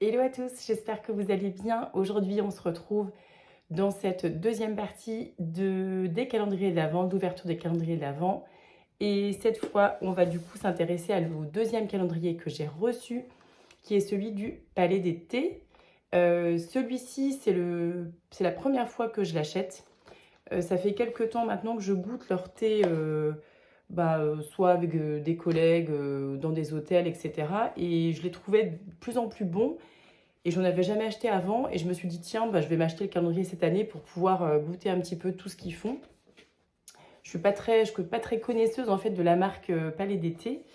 Hello à tous, j'espère que vous allez bien. Aujourd'hui, on se retrouve dans cette deuxième partie des calendriers de l'Avent, d'ouverture des calendriers de l'Avent. Et cette fois, on va du coup s'intéresser au deuxième calendrier que j'ai reçu, qui est celui du Palais des Thés. Celui-ci, c'est la première fois que je l'achète. Ça fait quelques temps maintenant que je goûte leur thé, soit avec des collègues, dans des hôtels, etc. Et je les trouvais de plus en plus bons. Et j'en avais jamais acheté avant. Et je me suis dit, tiens, je vais m'acheter le calendrier cette année pour pouvoir goûter un petit peu tout ce qu'ils font. Je suis pas très connaisseuse en fait de la marque Palais d'été.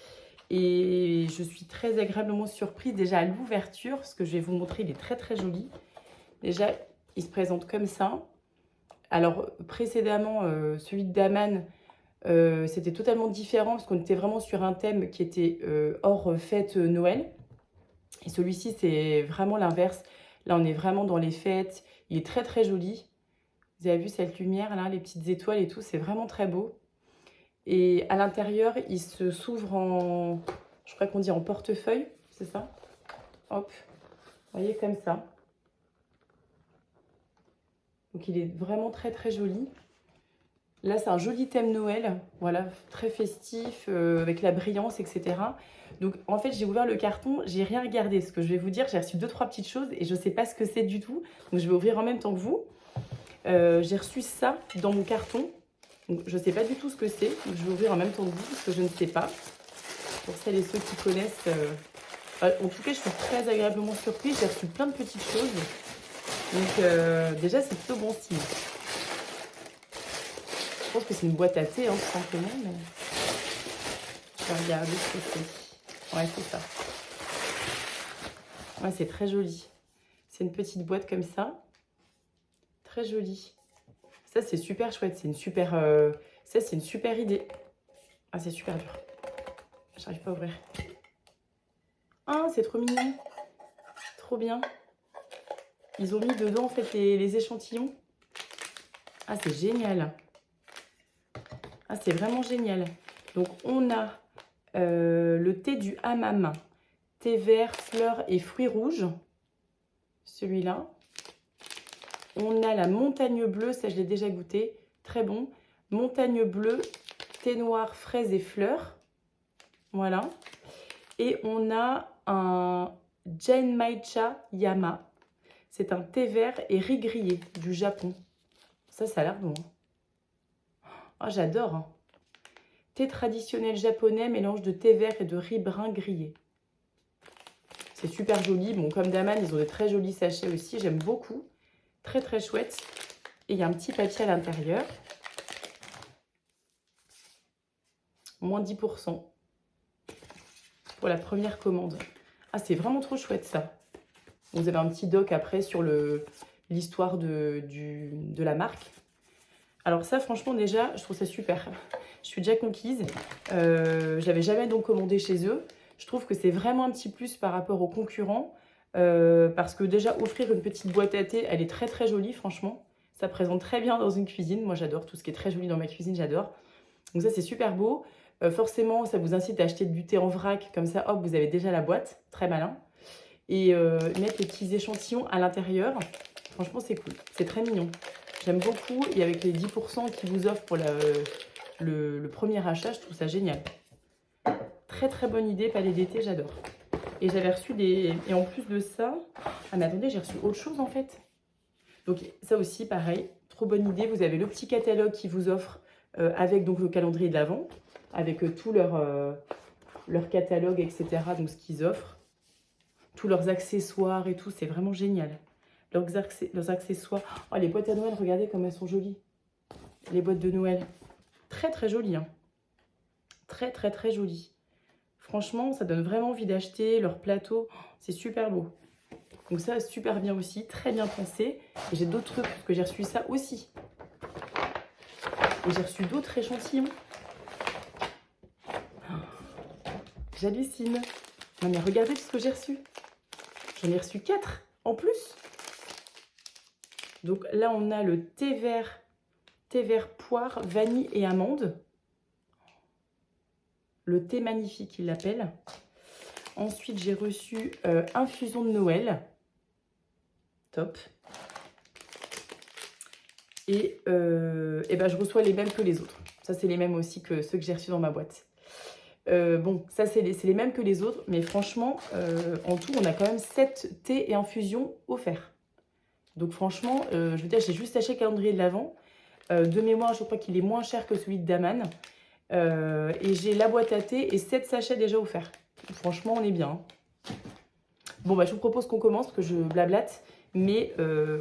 Et je suis très agréablement surprise déjà à l'ouverture. Ce que je vais vous montrer, il est très très joli. Déjà, il se présente comme ça. Alors précédemment, celui de Daman, c'était totalement différent parce qu'on était vraiment sur un thème qui était hors fête Noël. Et celui-ci, c'est vraiment l'inverse. Là, on est vraiment dans les fêtes. Il est très très joli. Vous avez vu cette lumière là, les petites étoiles et tout, c'est vraiment très beau. Et à l'intérieur, il se s'ouvre en, je crois qu'on dit en portefeuille, c'est ça? Hop, vous voyez comme ça. Donc il est vraiment très très joli. Là, c'est un joli thème Noël, voilà, très festif, avec la brillance, etc. Donc, en fait, j'ai ouvert le carton, j'ai rien regardé. Ce que je vais vous dire, j'ai reçu 2-3 petites choses et je ne sais pas ce que c'est du tout. Donc, je vais ouvrir en même temps que vous. J'ai reçu ça dans mon carton. Donc, je ne sais pas du tout ce que c'est. Donc, je vais ouvrir en même temps que vous parce que je ne sais pas. Pour celles et ceux qui connaissent. En tout cas, je suis très agréablement surprise. J'ai reçu plein de petites choses. Donc, déjà, c'est plutôt bon style. Je pense que c'est une boîte à thé, hein, tout simplement, mais je vais regarder ce que c'est. Ouais, c'est ça. Ouais, c'est très joli. C'est une petite boîte comme ça. Très jolie. Ça, c'est super chouette. Ça, c'est une super idée. Ah, c'est super dur. J'arrive pas à ouvrir. Ah, c'est trop mignon. Trop bien. Ils ont mis dedans, en fait, les échantillons. Ah, c'est génial. Ah, c'est vraiment génial. Donc, on a le thé du hammam. Thé vert, fleurs et fruits rouges. Celui-là. On a la montagne bleue, ça je l'ai déjà goûté. Très bon. Montagne bleue, thé noir, fraises et fleurs. Voilà. Et on a un Genmaicha Yama. C'est un thé vert et riz grillé du Japon. Ça a l'air bon. Ah, j'adore. Hein. Thé traditionnel japonais, mélange de thé vert et de riz brun grillé. C'est super joli. Bon, comme Daman, ils ont des très jolis sachets aussi. J'aime beaucoup. Très, très chouette. Et il y a un petit papier à l'intérieur. Moins 10% pour la première commande. Ah, c'est vraiment trop chouette ça. Vous avez un petit doc après sur l'histoire de la marque. Alors ça, franchement, déjà, je trouve ça super. Je suis déjà conquise. J'avais jamais donc commandé chez eux. Je trouve que c'est vraiment un petit plus par rapport aux concurrents. Parce que déjà, offrir une petite boîte à thé, elle est très très jolie, franchement. Ça présente très bien dans une cuisine. Moi, j'adore tout ce qui est très joli dans ma cuisine, j'adore. Donc ça, c'est super beau. Forcément, ça vous incite à acheter du thé en vrac. Comme ça, hop, vous avez déjà la boîte. Très malin. Et mettre les petits échantillons à l'intérieur. Franchement, c'est cool. C'est très mignon. J'aime beaucoup. Et avec les 10% qu'ils vous offrent pour le premier achat, je trouve ça génial. Très très bonne idée, Palais d'été, j'adore. Et j'avais reçu des... Et en plus de ça... Ah mais attendez, j'ai reçu autre chose en fait. Donc ça aussi, pareil, trop bonne idée. Vous avez le petit catalogue qui vous offre avec donc le calendrier de l'Avent, avec tout leur catalogue, etc. Donc ce qu'ils offrent. Tous leurs accessoires et tout, c'est vraiment génial. Leurs accessoires. Oh, les boîtes à Noël, regardez comme elles sont jolies. Les boîtes de Noël. Très très jolies. Hein. Très très très jolies. Franchement, ça donne vraiment envie d'acheter leur plateau. C'est super beau. Donc ça, super bien aussi. Très bien pensé. Et j'ai d'autres trucs, parce que j'ai reçu ça aussi. Et j'ai reçu d'autres échantillons. J'hallucine. Non mais regardez tout ce que j'ai reçu. J'en ai reçu 4 en plus. Donc là, on a le thé vert poire, vanille et amande. Le thé magnifique, il l'appelle. Ensuite, j'ai reçu Infusion de Noël. Top. Et ben, je reçois les mêmes que les autres. Ça, c'est les mêmes aussi que ceux que j'ai reçus dans ma boîte. Bon, ça, c'est les mêmes que les autres. Mais franchement, en tout, on a quand même 7 thés et infusions offerts. Donc franchement, je veux dire, j'ai juste acheté le calendrier de l'Avent. De mémoire, je crois qu'il est moins cher que celui de Daman. Et j'ai la boîte à thé et 7 sachets déjà offerts. Franchement, on est bien. Bon, bah, je vous propose qu'on commence, parce que je blablate. Mais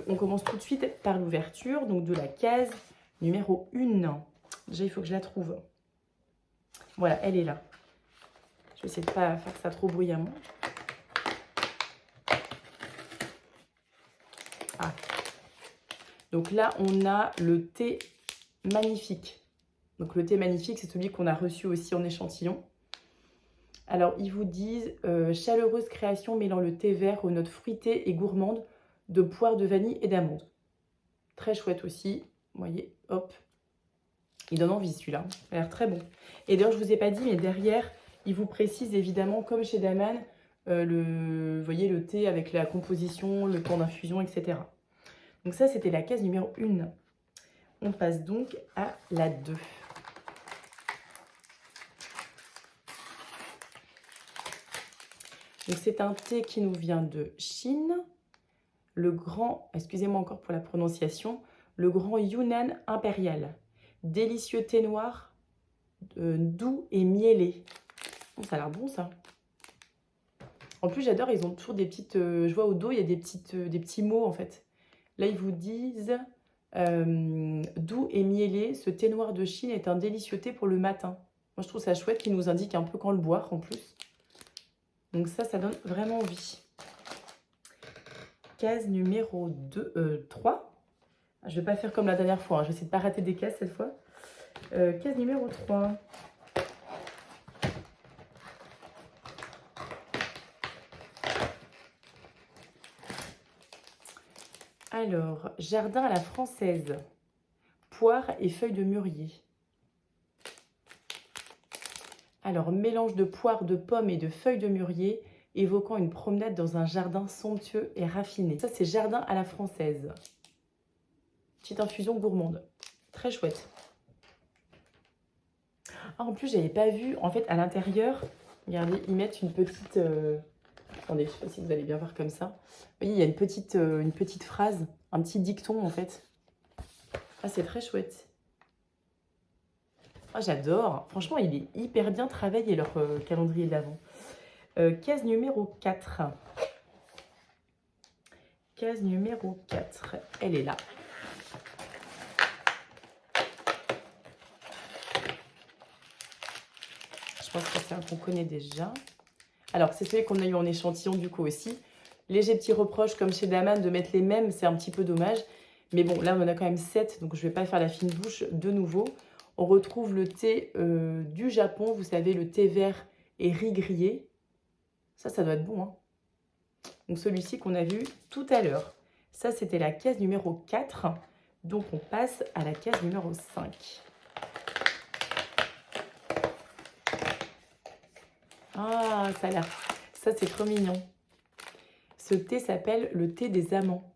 on commence tout de suite par l'ouverture, donc de la case numéro 1. Déjà, il faut que je la trouve. Voilà, elle est là. Je vais essayer de ne pas faire ça trop bruyamment. Ah. Donc là, on a le thé magnifique. Donc le thé magnifique, c'est celui qu'on a reçu aussi en échantillon. Alors, ils vous disent chaleureuse création mêlant le thé vert aux notes fruitées et gourmandes de poire de vanille et d'amande. Très chouette aussi. Vous voyez, hop. Il donne envie celui-là. Il a l'air très bon. Et d'ailleurs, je ne vous ai pas dit, mais derrière, il vous précise évidemment, comme chez Daman, vous voyez, le thé avec la composition, le temps d'infusion, etc. Donc ça, c'était la case numéro 1. On passe donc à la 2. Donc c'est un thé qui nous vient de Chine. Le grand, excusez-moi encore pour la prononciation, le grand Yunnan impérial. Délicieux thé noir, doux et miellé. Oh, ça a l'air bon ça. En plus j'adore, ils ont toujours des petites, je vois au dos il y a des petits mots en fait. Là ils vous disent doux et miellé, ce thé noir de Chine est un délicieux thé pour le matin. Moi je trouve ça chouette qu'ils nous indiquent un peu quand le boire en plus. Donc ça donne vraiment envie. Case numéro 3. Je ne vais pas faire comme la dernière fois, hein. Je vais essayer de ne pas rater des cases cette fois. Case numéro 3. Alors, jardin à la française. Poire et feuilles de mûrier. Alors, mélange de poire, de pommes et de feuilles de mûrier, évoquant une promenade dans un jardin somptueux et raffiné. Ça, c'est jardin à la française. Petite infusion gourmande. Très chouette. Ah, en plus, j'avais pas vu, en fait, à l'intérieur, regardez, ils mettent une petite... Attendez, je ne sais pas si vous allez bien voir comme ça. Vous voyez, il y a une petite phrase, un petit dicton, en fait. Ah, c'est très chouette. Ah, j'adore. Franchement, il est hyper bien travaillé, leur calendrier de l'Avent. Case numéro 4. Case numéro 4. Elle est là. Je pense que c'est un qu'on connaît déjà. Alors, c'est celui qu'on a eu en échantillon du coup aussi. Léger petit reproche comme chez Daman de mettre les mêmes, c'est un petit peu dommage. Mais bon, là, on en a quand même 7, donc je ne vais pas faire la fine bouche de nouveau. On retrouve le thé du Japon, vous savez, le thé vert et riz grillé. Ça doit être bon, hein. Donc celui-ci qu'on a vu tout à l'heure. Ça, c'était la case numéro 4. Donc, on passe à la case numéro 5. Ah, ça a l'air... Ça, c'est trop mignon. Ce thé s'appelle le thé des amants.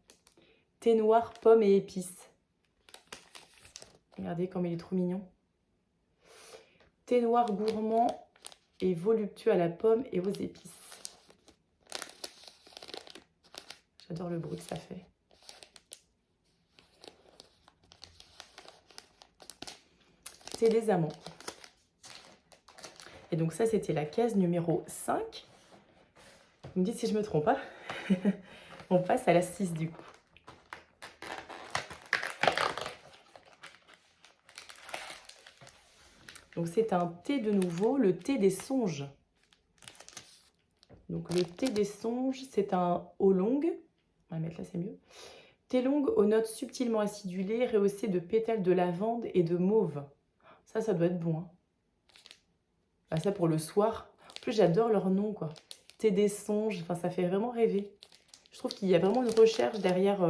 Thé noir, pommes et épices. Regardez comme il est trop mignon. Thé noir gourmand et voluptueux à la pomme et aux épices. J'adore le bruit que ça fait. Thé des amants. Et donc ça, c'était la case numéro 5. Vous me dites si je me trompe pas. On passe à la 6 du coup. Donc c'est un thé de nouveau, le thé des songes. Donc le thé des songes, c'est un oolong. On va mettre là, c'est mieux. Thé long aux notes subtilement acidulées, rehaussé de pétales de lavande et de mauve. Ça doit être bon, hein. Bah, ça pour le soir. En plus, j'adore leur nom, quoi. Thé des songes, enfin, ça fait vraiment rêver. Je trouve qu'il y a vraiment une recherche derrière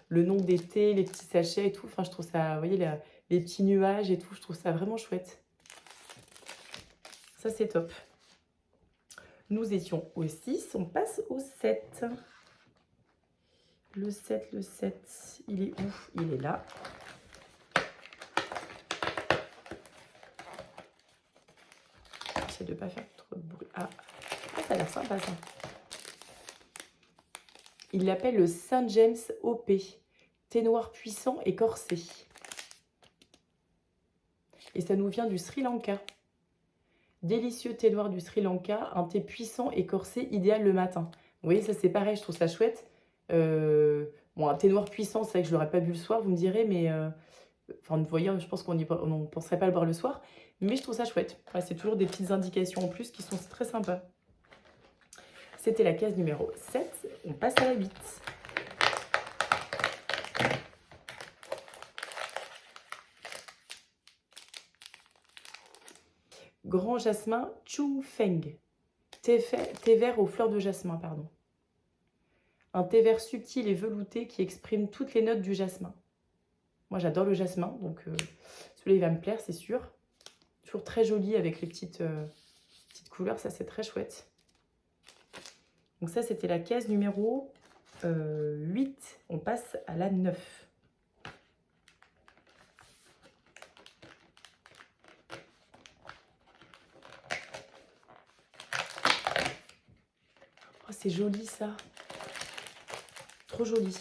le nom des thés, les petits sachets et tout. Enfin, je trouve ça, vous voyez, les petits nuages et tout, je trouve ça vraiment chouette. Ça, c'est top. Nous étions au 6, on passe au 7. Le 7, il est où? Il est là. J'essaie de ne pas faire trop de bruit. Ah, ça a l'air sympa ça. Il l'appelle le Saint James OP. Thé noir puissant et corsé. Et ça nous vient du Sri Lanka. Délicieux thé noir du Sri Lanka, un thé puissant et corsé, idéal le matin. Vous voyez, ça c'est pareil, je trouve ça chouette. Bon, un thé noir puissant, c'est vrai que je ne l'aurais pas bu le soir, vous me direz, mais... Enfin, vous voyez, je pense qu'on ne penserait pas le boire le soir. Mais je trouve ça chouette. Ouais, c'est toujours des petites indications en plus qui sont très sympas. C'était la case numéro 7. On passe à la 8. Grand jasmin Chu Feng. Thé vert aux fleurs de jasmin, pardon. Un thé vert subtil et velouté qui exprime toutes les notes du jasmin. Moi, j'adore le jasmin, donc celui-là, il va me plaire, c'est sûr. Toujours très joli avec les petites couleurs, ça, c'est très chouette. Donc ça, c'était la case numéro 8. On passe à la 9. Oh, c'est joli, ça. Trop joli.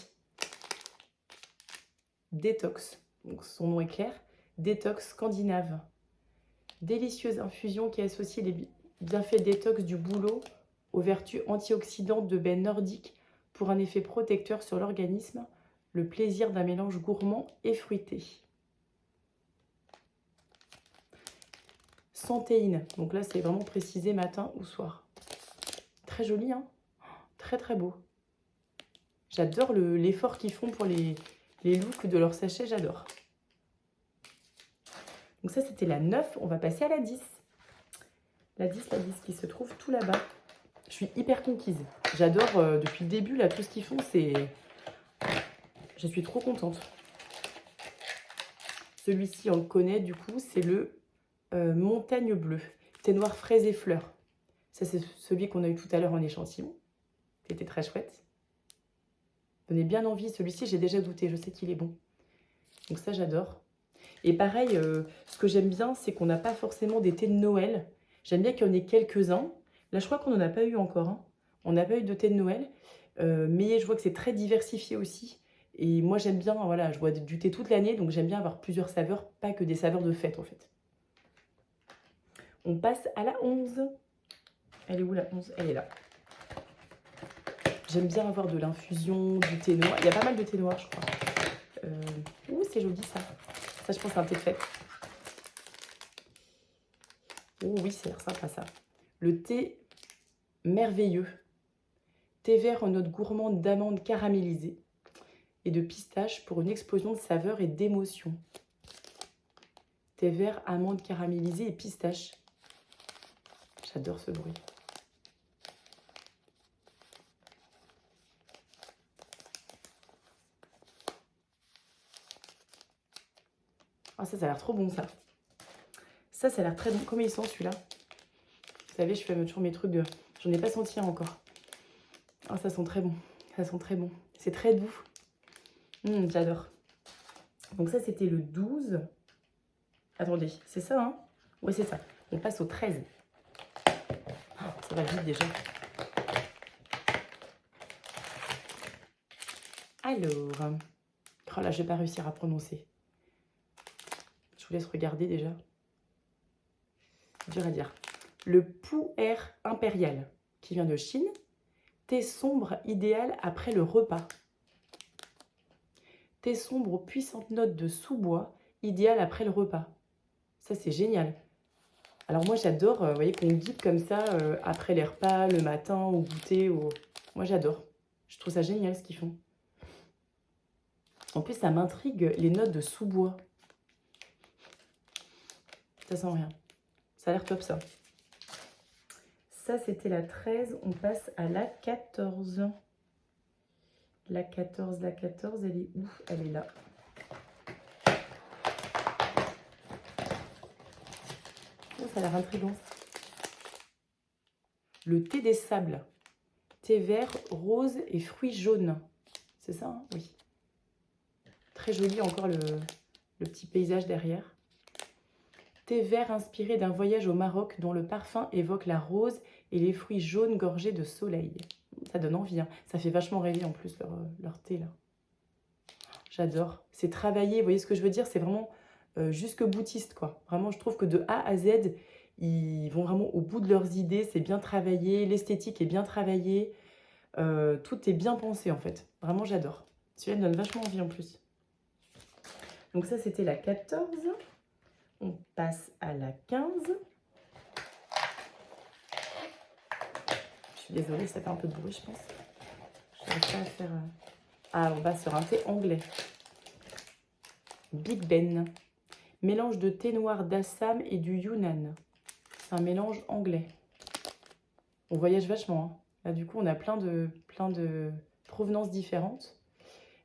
Détox. Donc son nom est clair. Détox scandinave. Délicieuse infusion qui associe les bienfaits détox du bouleau aux vertus antioxydantes de baie nordique pour un effet protecteur sur l'organisme, le plaisir d'un mélange gourmand et fruité. Sans théine, donc là c'est vraiment précisé matin ou soir. Très joli, hein? Très très beau. J'adore l'effort qu'ils font pour les looks de leur sachet, j'adore. Donc ça c'était la 9, on va passer à la 10. La 10 qui se trouve tout là-bas. Je suis hyper conquise. J'adore depuis le début, là, tout ce qu'ils font, c'est... Je suis trop contente. Celui-ci, on le connaît, du coup, c'est le Montagne Bleue. Thé noir, fraises et fleurs. Ça, c'est celui qu'on a eu tout à l'heure en échantillon. C'était très chouette. Donnait bien envie. Celui-ci, j'ai déjà goûté. Je sais qu'il est bon. Donc ça, j'adore. Et pareil, ce que j'aime bien, c'est qu'on n'a pas forcément des thés de Noël. J'aime bien qu'il y en ait quelques-uns. Là, je crois qu'on n'en a pas eu encore. Hein. On n'a pas eu de thé de Noël. Mais je vois que c'est très diversifié aussi. Et moi, j'aime bien, voilà, je bois du thé toute l'année. Donc, j'aime bien avoir plusieurs saveurs, pas que des saveurs de fête, en fait. On passe à la 11. Elle est où, la 11? Elle est là. J'aime bien avoir de l'infusion, du thé noir. Il y a pas mal de thé noir, je crois. Ouh, c'est joli, ça. Ça, je pense, c'est un thé de fête. Oh oui, ça a l'air sympa, ça. Le thé merveilleux. Thé vert en notes gourmandes d'amandes caramélisées et de pistache pour une explosion de saveurs et d'émotions. Thé vert, amandes caramélisées et pistache. J'adore ce bruit. Ah, ça a l'air trop bon, ça. Ça a l'air très bon. Comment il sent, celui-là? Vous savez, je fais toujours mes trucs de... J'en ai pas senti un encore. Ah, ça sent très bon. Ça sent très bon. C'est très doux. J'adore. Donc ça, c'était le 12. Attendez, c'est ça, hein? Oui, c'est ça. On passe au 13. Oh, ça va vite déjà. Alors... Oh là, je vais pas réussir à prononcer. Je vous laisse regarder déjà. Dur à dire. Le Pu'er impérial, qui vient de Chine. Thé sombre idéal après le repas. Thé sombre aux puissantes notes de sous-bois, idéal après le repas. Ça, c'est génial. Alors moi, j'adore, vous voyez, qu'on guide comme ça après les repas, le matin, au goûter. Moi, j'adore. Je trouve ça génial, ce qu'ils font. En plus, ça m'intrigue, les notes de sous-bois. Ça sent rien. Ça a l'air top, ça. Ça, c'était la 13. On passe à la 14. La 14, elle est où? Elle est là. Oh, ça a l'air intriguant. Le thé des sables. Thé vert, rose et fruits jaunes. C'est ça, hein? Oui. Très joli encore le petit paysage derrière. Thé vert inspiré d'un voyage au Maroc dont le parfum évoque la rose et les fruits jaunes gorgés de soleil. Ça donne envie, hein. Ça fait vachement rêver en plus leur thé là. J'adore. C'est travaillé, vous voyez ce que je veux dire? C'est vraiment jusque boutiste quoi. Vraiment, je trouve que de A à Z, ils vont vraiment au bout de leurs idées. C'est bien travaillé, l'esthétique est bien travaillée. Tout est bien pensé en fait. Vraiment, j'adore. Celui-là me donne vachement envie en plus. Donc ça, c'était la 14. On passe à la 15. Je suis désolée, ça fait un peu de bruit, je pense. Je n'arrive pas à faire... Ah, on va sur un thé anglais. Big Ben. Mélange de thé noir d'Assam et du Yunnan. C'est un mélange anglais. On voyage vachement, hein. Là, du coup, on a plein de provenances différentes.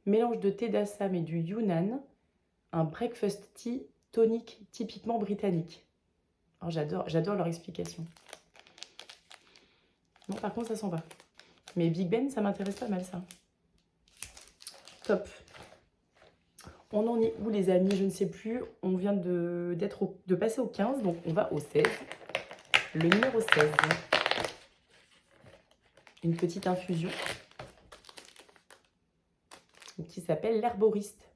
Mélange de thé d'Assam et du Yunnan. Un breakfast tea tonique typiquement britannique. Alors, j'adore leur explication. Non, par contre, ça s'en va. Mais Big Ben, ça m'intéresse pas mal, ça. Top. On en est où, les amis? Je ne sais plus. On vient de passer au 15, donc on va au 16. Le numéro 16. Une petite infusion qui s'appelle l'herboriste.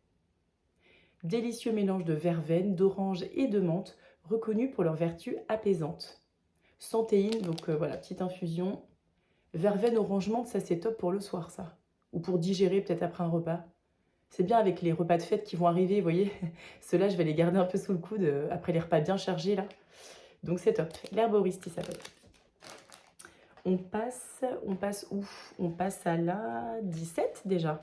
Délicieux mélange de verveine, d'orange et de menthe, reconnu pour leurs vertus apaisantes. Sans théine, donc voilà, petite infusion. Verveine, orange, menthe, ça c'est top pour le soir, ça. Ou pour digérer peut-être après un repas. C'est bien avec les repas de fête qui vont arriver, vous voyez. Ceux-là, je vais les garder un peu sous le coude après les repas bien chargés, là. Donc c'est top. L'herboriste, il s'appelle. On passe où? On passe à la 17 déjà.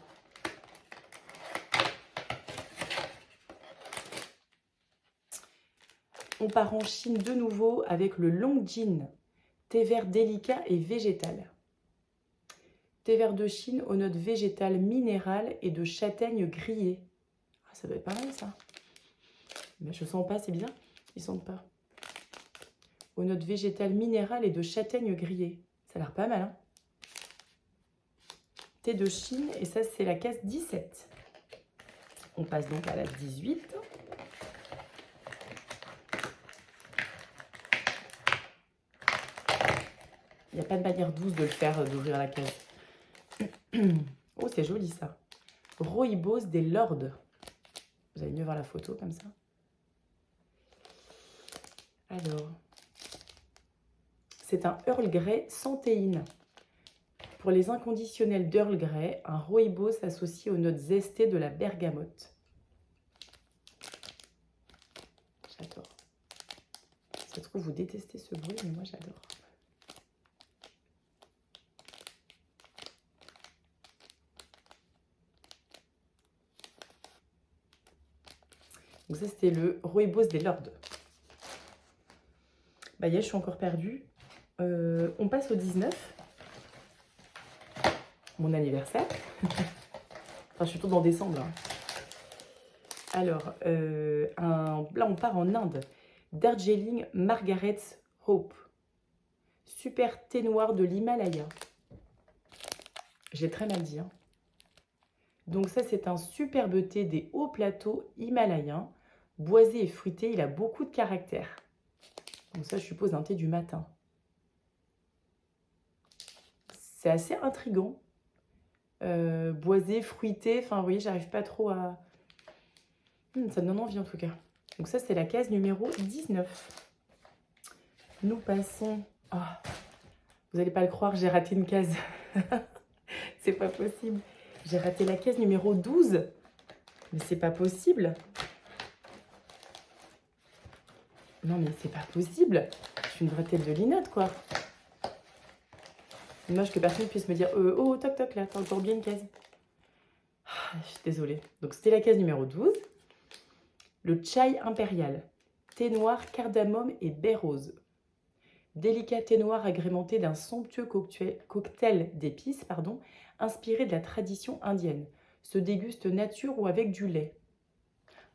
On part en Chine de nouveau avec le Longjin, thé vert délicat et végétal. Thé vert de Chine aux notes végétales minérales et de châtaigne grillée. Ah, ça doit être pas mal ça. Mais je sens pas, c'est bizarre. Ils sentent pas. Aux notes végétales minérales et de châtaigne grillée. Ça a l'air pas mal, hein. Thé de Chine, et ça c'est la case 17. On passe donc à la 18. Il n'y a pas de manière douce de le faire, d'ouvrir la case. Oh, c'est joli ça. Rooibos des Lords. Vous allez mieux voir la photo comme ça. Alors, c'est un Earl Grey sans théine. Pour les inconditionnels d'Earl Grey, un rooibos associé aux notes zestées de la bergamote. J'adore. Ça se trouve, vous détestez ce bruit, mais moi j'adore. Donc ça, c'était le rooibos des Lords. Bah, je suis encore perdue. On passe au 19. Mon anniversaire. Enfin, je suis plutôt dans décembre. Là. Alors, là, on part en Inde. Darjeeling Margaret's Hope. Super thé noir de l'Himalaya. J'ai très mal dit. Hein. Donc ça, c'est un superbe thé des hauts plateaux himalayens. Boisé et fruité, il a beaucoup de caractère. Donc ça, je suppose un thé du matin. C'est assez intriguant. Boisé, fruité, enfin, vous voyez, j'arrive pas trop à... ça me donne envie en tout cas. Donc ça, c'est la case numéro 19. Nous passons... Oh, vous n'allez pas le croire, j'ai raté une case. C'est pas possible. J'ai raté la case numéro 12. Mais c'est pas possible. Non, mais c'est pas possible. Je suis une vraie tête de linotte, quoi. Dommage que personne puisse me dire oh, toc, toc, là, t'as encore bien une case. Ah, je suis désolée. Donc, c'était la case numéro 12. Le chai impérial. Thé noir, cardamome et baie rose. Délicat thé noir agrémenté d'un somptueux cocktail d'épices, inspiré de la tradition indienne. Se déguste nature ou avec du lait.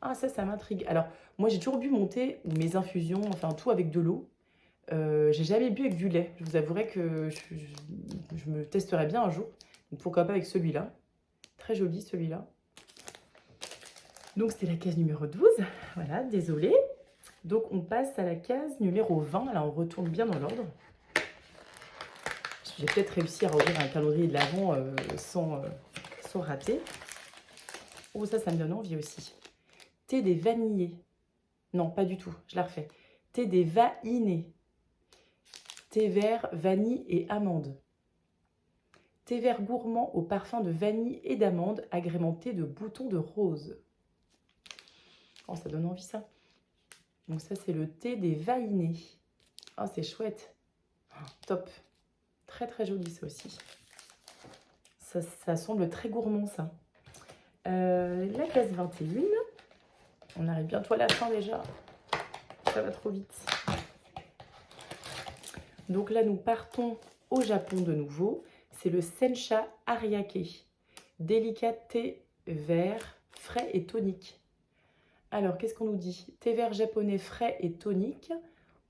Ah, ça m'intrigue. Alors, moi, j'ai toujours bu mon thé ou mes infusions, enfin, tout avec de l'eau. J'ai jamais bu avec du lait. Je vous avouerai que je me testerai bien un jour. Donc pourquoi pas avec celui-là. Très joli celui-là. Donc c'était la case numéro 12. Voilà, désolée. Donc on passe à la case numéro 20. Là on retourne bien dans l'ordre. J'ai peut-être réussi à ouvrir un calendrier de l'Avent sans rater. Oh ça me donne envie aussi. Thé des vanillés. Non, pas du tout, je la refais. Thé des vainés. Thé vert, vanille et amande. Thé vert gourmand au parfum de vanille et d'amande, agrémenté de boutons de rose. Oh, ça donne envie ça. Donc ça, c'est le thé des vainés. Oh, c'est chouette. Oh, top. Très, très joli ça aussi. Ça semble très gourmand ça. La case 21. On arrive bientôt à la fin déjà. Ça va trop vite. Donc là, nous partons au Japon de nouveau. C'est le Sencha Ariake. Délicat thé vert, frais et tonique. Alors, qu'est-ce qu'on nous dit? Thé vert japonais frais et tonique,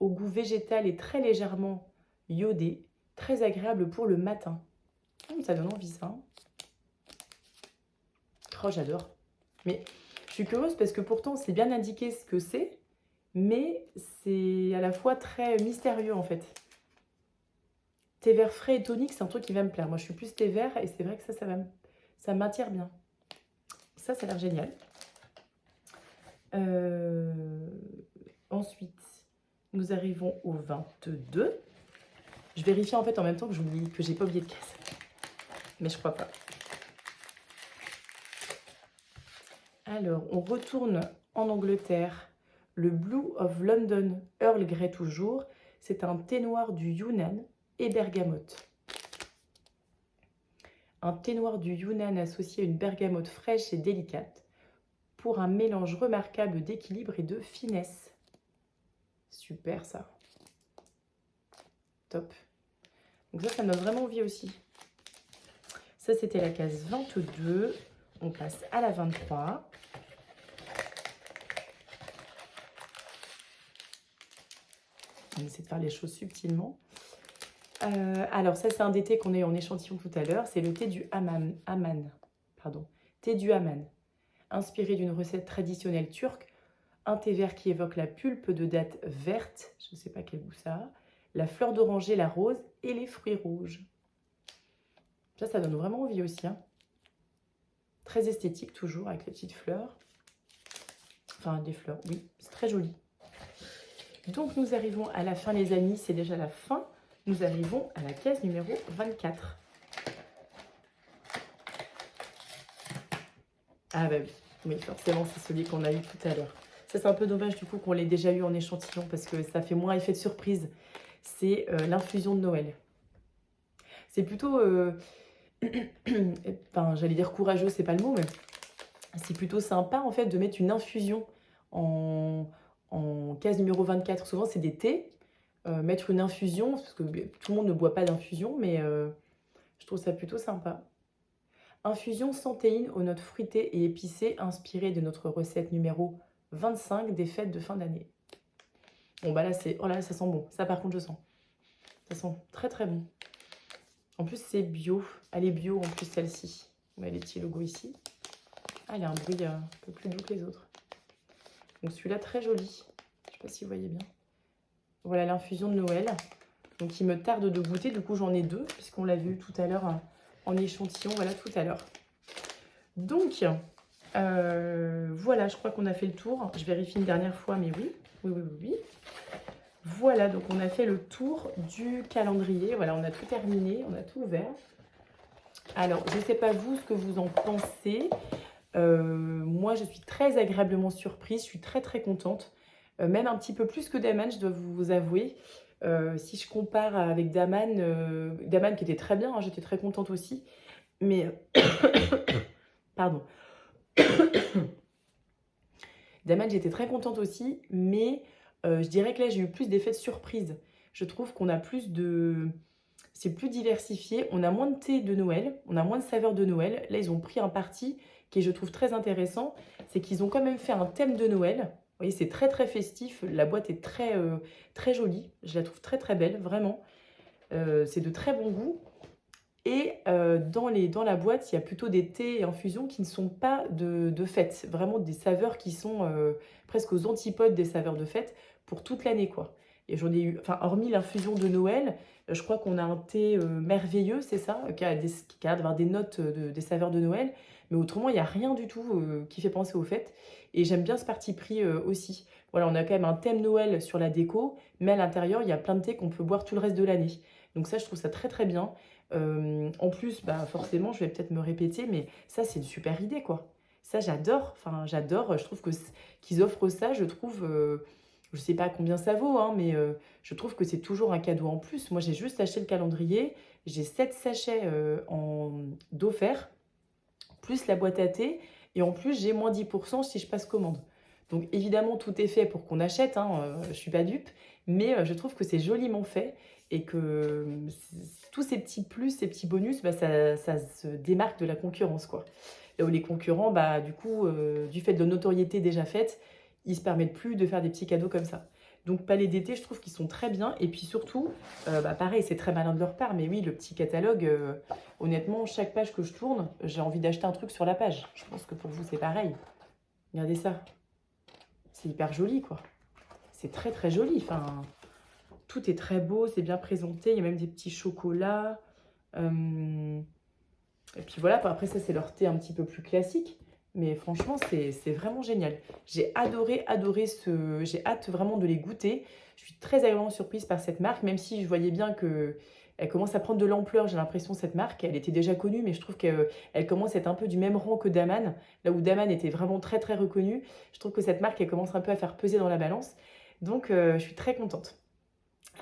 au goût végétal et très légèrement iodé, très agréable pour le matin. Ça donne envie ça. Hein. Oh, j'adore. Mais je suis curieuse parce que pourtant, c'est bien indiqué ce que c'est, mais c'est à la fois très mystérieux en fait. Thé vert frais et tonique, c'est un truc qui va me plaire. Moi, je suis plus thé vert et c'est vrai que ça m'attire bien. Ça a l'air génial. Ensuite, nous arrivons au 22. Je vérifie en fait en même temps que j'oublie que j'ai pas oublié de case. Mais je crois pas. Alors, on retourne en Angleterre. Le Blue of London, Earl Grey toujours. C'est un thé noir du Yunnan et bergamote. Un thé noir du Yunnan associé à une bergamote fraîche et délicate pour un mélange remarquable d'équilibre et de finesse. Super ça. Top. Donc ça me donne vraiment envie aussi. Ça, c'était la case 22. On passe à la 23. On essaie de faire les choses subtilement. Alors, ça, c'est un des thés qu'on a eu en échantillon tout à l'heure. C'est le thé du Haman. Thé du Haman. Inspiré d'une recette traditionnelle turque. Un thé vert qui évoque la pulpe de dattes vertes. Je ne sais pas quel goût ça a. La fleur d'oranger, la rose et les fruits rouges. Ça donne vraiment envie aussi. Hein. Très esthétique toujours, avec les petites fleurs. Enfin, des fleurs, oui. C'est très joli. Donc, nous arrivons à la fin, les amis. C'est déjà la fin. Nous arrivons à la case numéro 24. Ah bah oui, mais forcément, c'est celui qu'on a eu tout à l'heure. Ça, c'est un peu dommage du coup qu'on l'ait déjà eu en échantillon parce que ça fait moins effet de surprise. C'est l'infusion de Noël. C'est plutôt, enfin, j'allais dire courageux, c'est pas le mot, mais c'est plutôt sympa en fait de mettre une infusion en case numéro 24. Souvent, c'est des thés. Mettre une infusion, parce que tout le monde ne boit pas d'infusion, mais je trouve ça plutôt sympa. Infusion sans théine aux notes fruitées et épicées, inspirée de notre recette numéro 25 des fêtes de fin d'année. Bon, bah là, oh là, ça sent bon. Ça, par contre, je sens. Ça sent très, très bon. En plus, c'est bio. Elle est bio, en plus, celle-ci. On met les petits logos ici. Ah, il y a un bruit un peu plus doux que les autres. Donc, celui-là, très joli. Je ne sais pas si vous voyez bien. Voilà l'infusion de Noël. Donc, il me tarde de goûter. Du coup, j'en ai deux, puisqu'on l'a vu tout à l'heure en échantillon. Voilà, tout à l'heure. Donc, voilà, je crois qu'on a fait le tour. Je vérifie une dernière fois, mais oui. Oui. Voilà, donc on a fait le tour du calendrier. Voilà, on a tout terminé, on a tout ouvert. Alors, je ne sais pas vous ce que vous en pensez. Moi, je suis très agréablement surprise. Je suis très, très contente. Même un petit peu plus que Daman, je dois vous avouer. Si je compare avec Daman, Daman qui était très bien, hein, j'étais très contente aussi. Mais, pardon. Daman, j'étais très contente aussi, mais je dirais que là, j'ai eu plus d'effets de surprise. Je trouve qu'on a plus de... C'est plus diversifié. On a moins de thé de Noël, on a moins de saveurs de Noël. Là, ils ont pris un parti qui est, je trouve, très intéressant. C'est qu'ils ont quand même fait un thème de Noël. voyez, c'est très, très festif. La boîte est très, très jolie. Je la trouve très, très belle, vraiment. C'est de très bon goût. Et dans la boîte, il y a plutôt des thés et infusions qui ne sont pas de fête. Vraiment des saveurs qui sont presque aux antipodes des saveurs de fête pour toute l'année, quoi. Et j'en ai eu, enfin, hormis l'infusion de Noël, je crois qu'on a un thé merveilleux, c'est ça, qui a l'air d'avoir des notes des saveurs de Noël. Mais autrement, il n'y a rien du tout qui fait penser aux fêtes. Et j'aime bien ce parti pris aussi. Voilà, on a quand même un thème Noël sur la déco, mais à l'intérieur, il y a plein de thés qu'on peut boire tout le reste de l'année. Donc ça, je trouve ça très très bien. En plus, bah, forcément, je vais peut-être me répéter, mais ça, c'est une super idée, quoi. Ça, j'adore. Enfin, j'adore. Je trouve que qu'ils offrent ça, je trouve. Je sais pas combien ça vaut, hein, mais je trouve que c'est toujours un cadeau en plus. Moi, j'ai juste acheté le calendrier. J'ai 7 sachets d'offert, plus la boîte à thé. Et en plus, j'ai moins 10% si je passe commande. Donc, évidemment, tout est fait pour qu'on achète. Hein, je suis pas dupe. Mais je trouve que c'est joliment fait et que tous ces petits plus, ces petits bonus, bah, ça se démarque de la concurrence, quoi. Là où les concurrents, bah, du coup, du fait de notoriété déjà faite, ils se permettent plus de faire des petits cadeaux comme ça. Donc Palais d'été, je trouve qu'ils sont très bien. Et puis surtout, bah, pareil, c'est très malin de leur part, mais oui, le petit catalogue, honnêtement, chaque page que je tourne, j'ai envie d'acheter un truc sur la page. Je pense que pour vous, c'est pareil. Regardez ça. C'est hyper joli, quoi. C'est très, très joli. Enfin, tout est très beau, c'est bien présenté. Il y a même des petits chocolats. Et puis voilà, après ça, c'est leur thé un petit peu plus classique. Mais franchement, c'est vraiment génial. J'ai adoré, adoré ce... J'ai hâte vraiment de les goûter. Je suis très agréablement surprise par cette marque, même si je voyais bien que elle commence à prendre de l'ampleur, j'ai l'impression, cette marque. Elle était déjà connue, mais je trouve qu'elle commence à être un peu du même rang que Daman. Là où Daman était vraiment très, très reconnue, je trouve que cette marque, elle commence un peu à faire peser dans la balance. Donc, je suis très contente.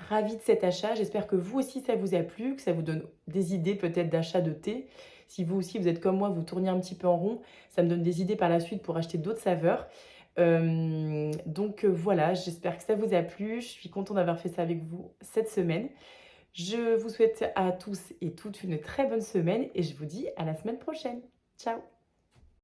Ravie de cet achat. J'espère que vous aussi, ça vous a plu, que ça vous donne des idées peut-être d'achat de thé. Si vous aussi, vous êtes comme moi, vous tournez un petit peu en rond, ça me donne des idées par la suite pour acheter d'autres saveurs. Voilà, j'espère que ça vous a plu. Je suis contente d'avoir fait ça avec vous cette semaine. Je vous souhaite à tous et toutes une très bonne semaine et je vous dis à la semaine prochaine. Ciao!